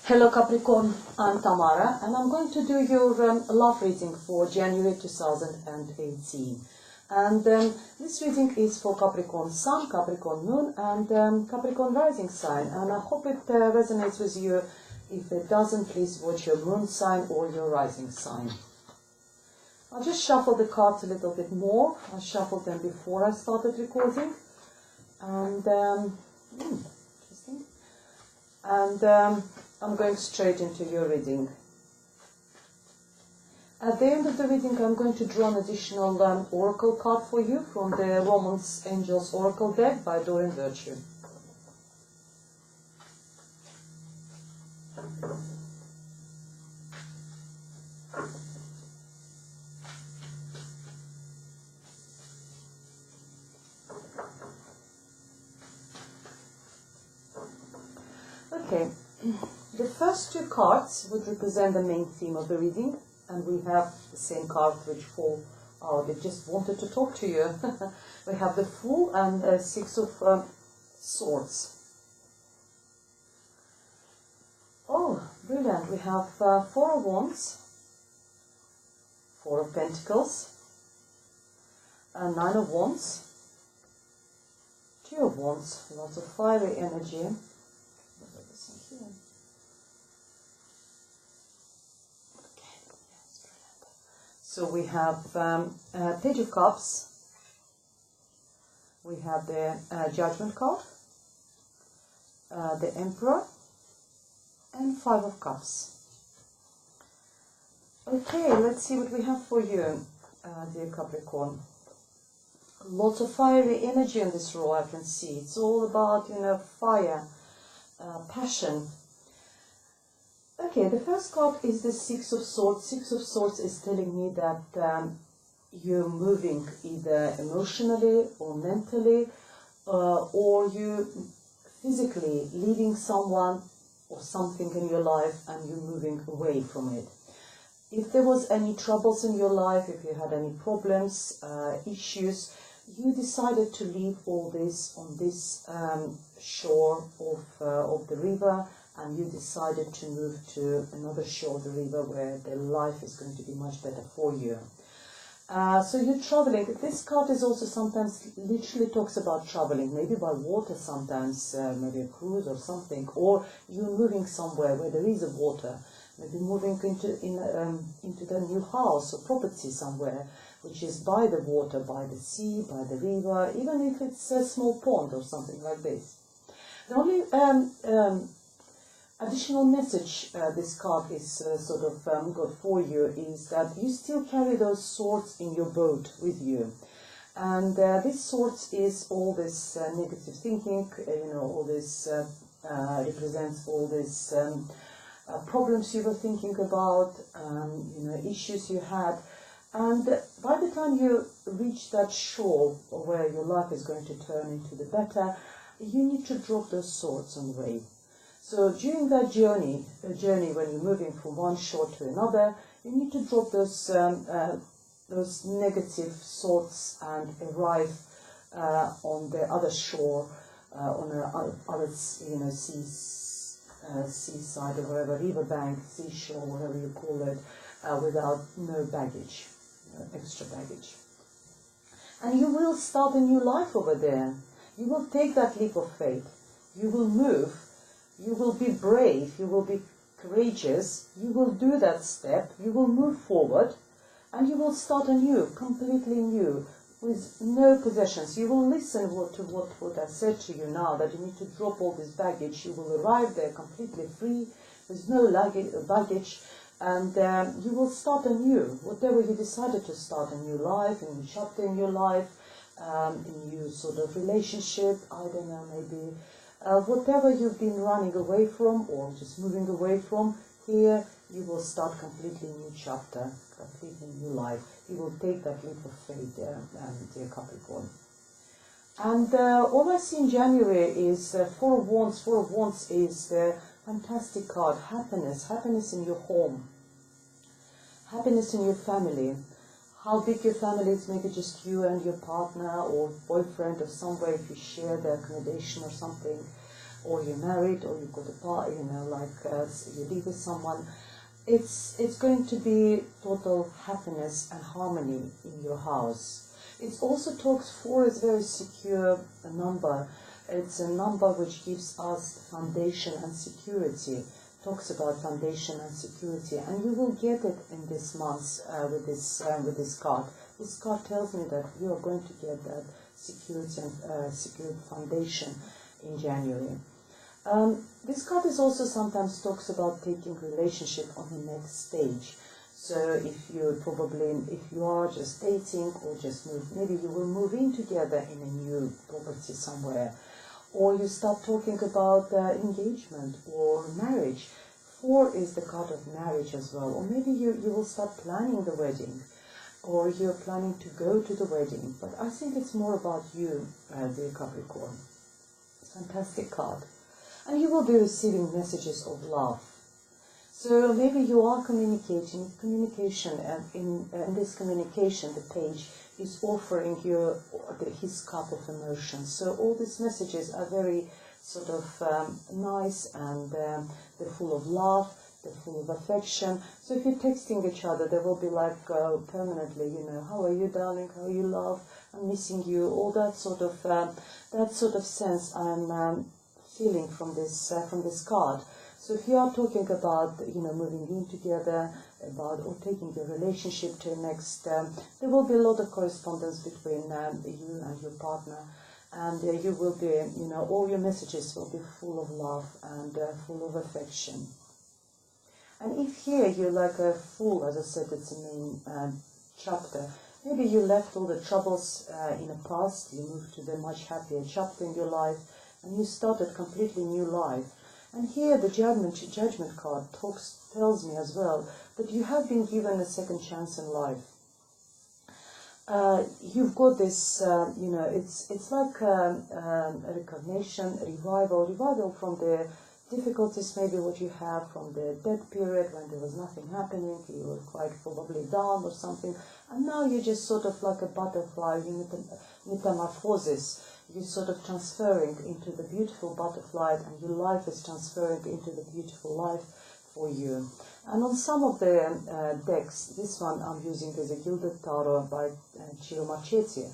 Hello Capricorn, I'm Tamara and I'm going to do your love reading for January 2018. And this reading is for Capricorn Sun, Capricorn Moon and Capricorn Rising sign. And I hope it resonates with you. If it doesn't, please watch your Moon sign or your Rising sign. I'll just shuffle the cards a little bit more. I shuffled them before I started recording. And, interesting. And I'm going straight into your reading. At the end of the reading, I'm going to draw an additional oracle card for you from the Romance Angels Oracle deck by Doreen Virtue. Okay. The first two cards would represent the main theme of the reading, and we have the same cards which fall out. They just wanted to talk to you. We have the Fool and Six of Swords. Oh, brilliant. We have Four of Wands, Four of Pentacles, and Nine of Wands, Two of Wands, lots of fiery energy. So we have Page of Cups, we have the Judgment card, the Emperor, and Five of Cups. Okay, let's see what we have for you, dear Capricorn. Lots of fiery energy in this row, I can see. It's all about, fire, passion. Okay, the first card is the Six of Swords. Six of Swords is telling me that you're moving either emotionally or mentally, or you physically leaving someone or something in your life and you're moving away from it. If there was any troubles in your life, if you had any problems, issues, you decided to leave all this on this shore of the river, and you decided to move to another shore of the river where the life is going to be much better for you. So you're traveling. This card is also sometimes literally talks about traveling, maybe by water sometimes, maybe a cruise or something, or you're moving somewhere where there is a water, maybe moving into the new house or property somewhere which is by the water, by the sea, by the river, even if it's a small pond or something like this. The only additional message this card is got for you is that you still carry those swords in your boat with you, and this swords is all this negative thinking, all this represents all these problems you were thinking about, issues you had, and by the time you reach that shore where your life is going to turn into the better, you need to drop those swords on the way. So during that journey when you're moving from one shore to another, you need to drop those negative thoughts and arrive on the other shore, on the other seaside or wherever, riverbank, seashore, whatever you call it, without no baggage, extra baggage. And you will start a new life over there. You will take that leap of faith. You will move. You will be brave, you will be courageous, you will do that step, you will move forward, and you will start anew, completely new, with no possessions. You will listen to what I said to you now, that you need to drop all this baggage. You will arrive there completely free, with no baggage, and you will start anew. Whatever you decided to start, a new life, a new chapter in your life, a new sort of relationship, I don't know, maybe whatever you've been running away from or just moving away from, here you will start completely new chapter, completely new life. You will take that leap of faith, dear Capricorn. And all I see in January is Four of Wands. Four of Wands is the fantastic card, happiness, happiness in your home, happiness in your family. How big your family is, maybe just you and your partner or boyfriend or somewhere if you share the accommodation or something. or you're married, or you've got a partner, you know, like you live with someone. It's going to be total happiness and harmony in your house. It also talks 4 is very secure number. It's a number which gives us foundation and security. Talks about foundation and security, and you will get it in this month with this card. This card tells me that you are going to get that security and secure foundation in January. This card is also sometimes talks about taking relationship on the next stage. So if you are just dating or just maybe you will move in together in a new property somewhere, or you start talking about engagement or marriage. 4 is the card of marriage as well, or maybe you will start planning the wedding, or you're planning to go to the wedding. But I think it's more about you, dear Capricorn. It's a fantastic card. And you will be receiving messages of love. So maybe you are communication, and in this communication, the page is offering you his cup of emotions. So all these messages are very sort of nice, and they're full of love, they're full of affection. So if you're texting each other, they will be like permanently, you know, how are you, darling? How are you, love? I'm missing you. All that sort of sense I'm feeling from this card. So if you are talking about, you know, moving in together, or taking your relationship to the next, there will be a lot of correspondence between you and your partner, and you will be, you know, all your messages will be full of love and full of affection. And if here you're like a fool, as I said, it's a main chapter. Maybe you left all the troubles in the past, you moved to the much happier chapter in your life, and you started a completely new life. And here the judgment card tells me as well that you have been given a second chance in life. You've got this, you know, it's like a recognition, a revival from the difficulties, maybe what you have from the dead period when there was nothing happening, you were quite probably down or something, and now you're just sort of like a butterfly, metamorphosis. You're sort of transferring into the beautiful butterfly, and your life is transferring into the beautiful life for you. And on some of the decks, this one I'm using is a Gilded Tarot by Ciro Marchetti,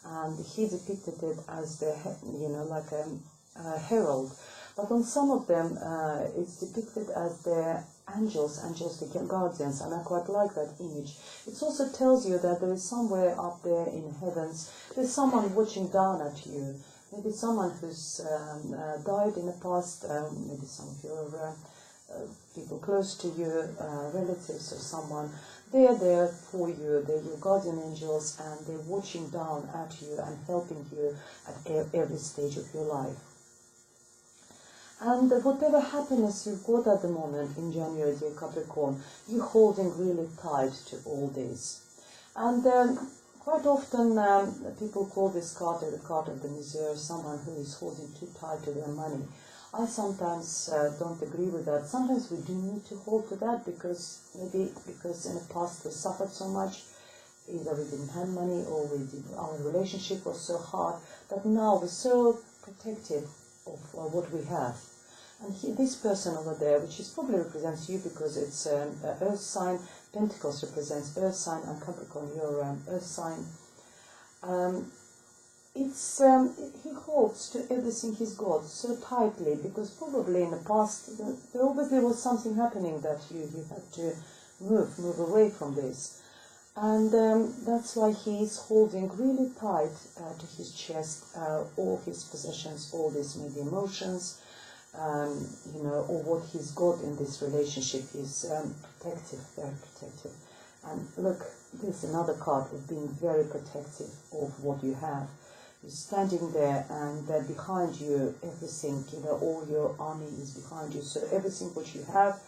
and he depicted it as the, you know, like a herald. But on some of them, it's depicted as the angels, the guardians, and I quite like that image. It also tells you that there is somewhere up there in heavens, there's someone watching down at you. Maybe someone who's died in the past, maybe some of your people close to you, relatives or someone. They're there for you, they're your guardian angels, and they're watching down at you and helping you at every stage of your life. And whatever happiness you've got at the moment in January, dear Capricorn, you're holding really tight to all this. And quite often people call this card the card of the misère, someone who is holding too tight to their money. I sometimes don't agree with that. Sometimes we do need to hold to that because in the past we suffered so much. Either we didn't have money, or our relationship was so hard that now we're so protective of what we have. And this person over there, which probably represents you because it's an earth sign, Pentacles represents earth sign, and Capricorn, your earth sign. He holds to everything he's got so tightly because probably in the past there obviously was something happening that you had to move away from this. And that's why he's holding really tight to his chest all his possessions, all these maybe emotions, you know, or what he's got in this relationship. He's protective, very protective. And look, there's another card of being very protective of what you have. You're standing there, and behind you, everything, you know, all your army is behind you. So everything what you have,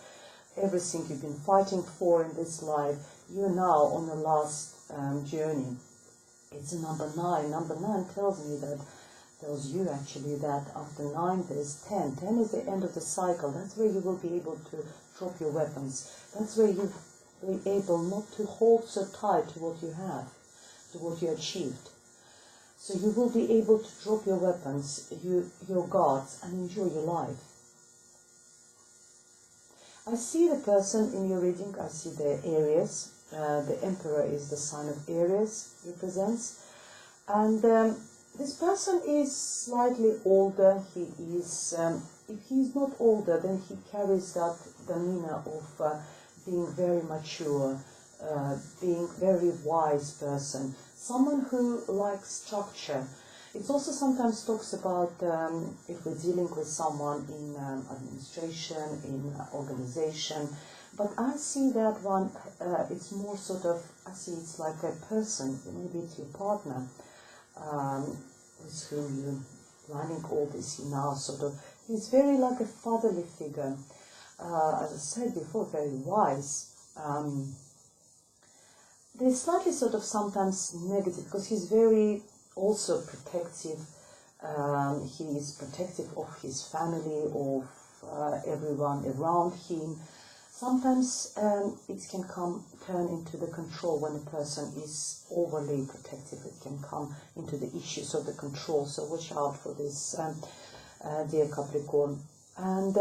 everything you've been fighting for in this life, you're now on the last journey. It's a number 9. Number 9 tells you actually that after 9 there's 10. 10 is the end of the cycle. That's where you will be able to drop your weapons. That's where you'll be able not to hold so tight to what you have, to what you achieved. So you will be able to drop your weapons, your guards, and enjoy your life. I see the person in your reading, I see the Aries. The Emperor is the sign of Aries, represents. And this person is slightly older. He is, if he's not older, then he carries that demeanor of being very mature, being very wise person, someone who likes structure. It also sometimes talks about if we're dealing with someone in administration, in organization, but I see that one, it's more sort of, I see it's like a person, maybe it's your partner, with whom you're planning all this now, sort of, he's very like a fatherly figure, as I said before, very wise. There's slightly sort of sometimes negative, because he's very also protective. He is protective of his family, of everyone around him. Sometimes it can turn into the control when a person is overly protective. It can come into the issues of the control. So watch out for this, dear Capricorn. And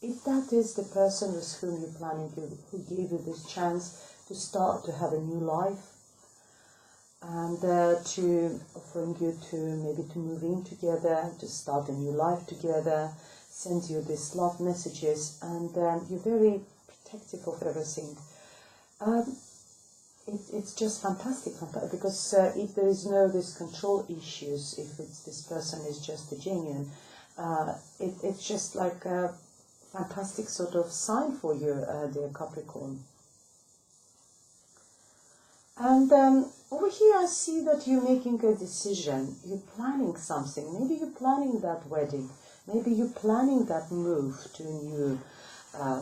if that is the person with whom you're planning, who gave you this chance to start to have a new life, and to offering you to maybe to move in together, to start a new life together, sends you these love messages, and you're very protective of everything. It's just fantastic, because if there is no this control issues, if this person is just a genuine, it's just like a fantastic sort of sign for you, dear Capricorn. And over here I see that you're making a decision, you're planning something, maybe you're planning that wedding, maybe you're planning that move to a new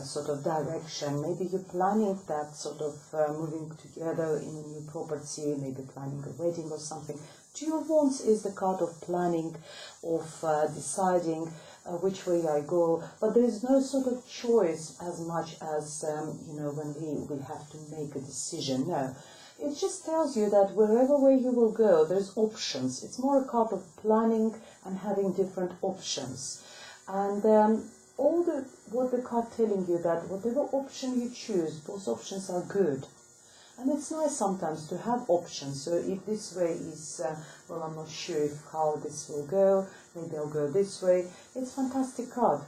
sort of direction, maybe you're planning that sort of moving together in a new property, maybe planning a wedding or something. Two of Wands is the card of planning, of deciding which way I go, but there is no sort of choice as much as, you know, when we have to make a decision, no. It just tells you that wherever way you will go, there's options. It's more a card of planning and having different options. And what the card telling you that whatever option you choose, those options are good. And it's nice sometimes to have options. So if this way is, well, I'm not sure how this will go, maybe I'll go this way. It's a fantastic card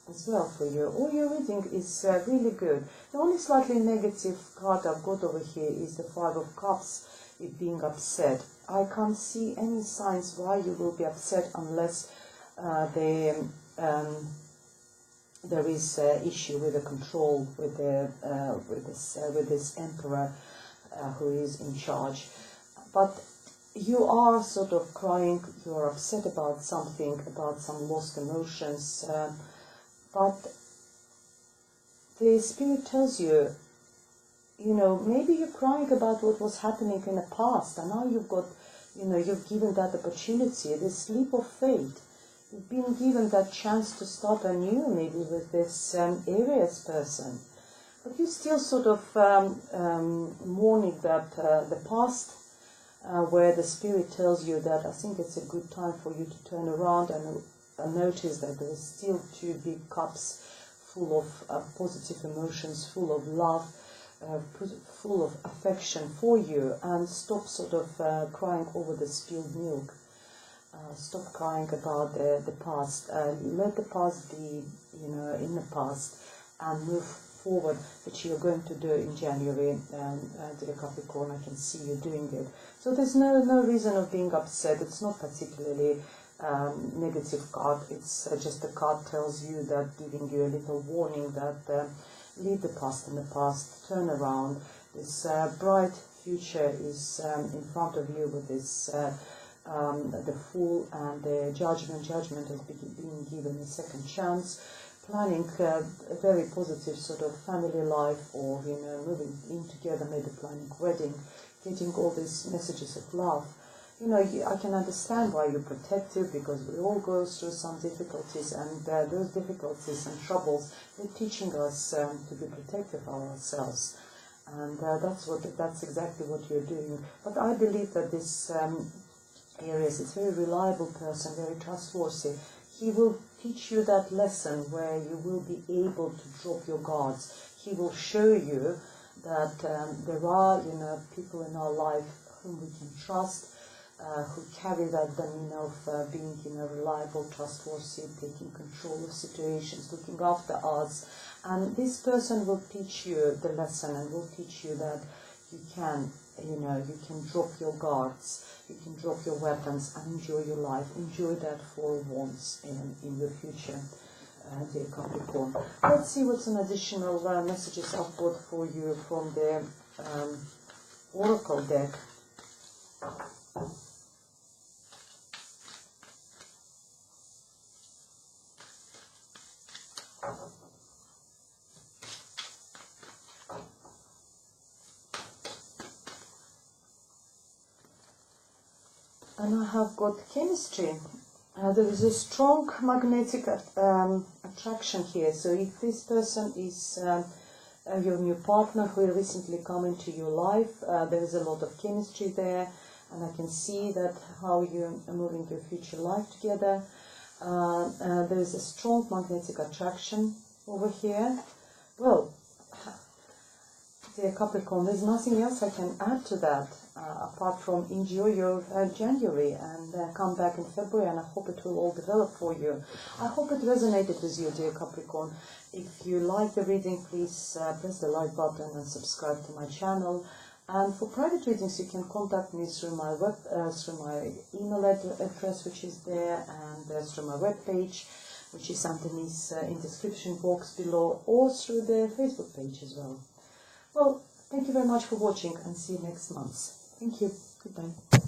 as well for you. All your reading is really good. The only slightly negative card I've got over here is the Five of Cups, it being upset. I can't see any signs why you will be upset unless there is issue with the control, with this Emperor who is in charge. But you are sort of crying, you are upset about something, about some lost emotions. But the Spirit tells you, you know, maybe you're crying about what was happening in the past, and now you've got, you know, you've given that opportunity, this leap of faith. You've been given that chance to start anew, maybe with this Aries person. But you're still sort of mourning that the past, where the Spirit tells you that I think it's a good time for you to turn around and notice that there is still two big cups full of positive emotions, full of love, full of affection for you, and stop sort of crying over the spilled milk. Stop crying about the past. Let the past be, you know, in the past, and move forward, which you're going to do in January. Dear Capricorn, I can see you doing it. So there's no reason of being upset. It's not particularly negative card. It's just a card tells you that, giving you a little warning that leave the past in the past, turn around. This bright future is in front of you with this the Fool and the Judgment. Judgment has been given a second chance. Planning a very positive sort of family life, or, you know, moving in together, maybe planning wedding, getting all these messages of love. You know, I can understand why you're protective, because we all go through some difficulties, and those difficulties and troubles, they're teaching us to be protective of ourselves. And that's exactly what you're doing. But I believe that this Aries, it's a very reliable person, very trustworthy. He will teach you that lesson where you will be able to drop your guards. He will show you that there are, you know, people in our life whom we can trust, who carry that demeanor of being, you know, reliable, trustworthy, taking control of situations, looking after us. And this person will teach you the lesson and will teach you that you can, you know, you can drop your guards, you can drop your weapons and enjoy your life. Enjoy that for once in your future, dear Capricorn. Let's see what's an additional messages I've got for you from the Oracle deck. And I have got chemistry. There is a strong magnetic attraction here. So if this person is your new partner who recently come into your life, there is a lot of chemistry there, and I can see that how you are moving your future life together. There is a strong magnetic attraction over here. Well, dear Capricorn, there's nothing else I can add to that apart from enjoy your January and come back in February, and I hope it will all develop for you. I hope it resonated with you, dear Capricorn. If you like the reading, please press the like button and subscribe to my channel. And for private readings, you can contact me through my through my email address, which is there, and through my webpage, which is underneath in the description box below, or through the Facebook page as well. Well, thank you very much for watching, and see you next month. Thank you. Goodbye.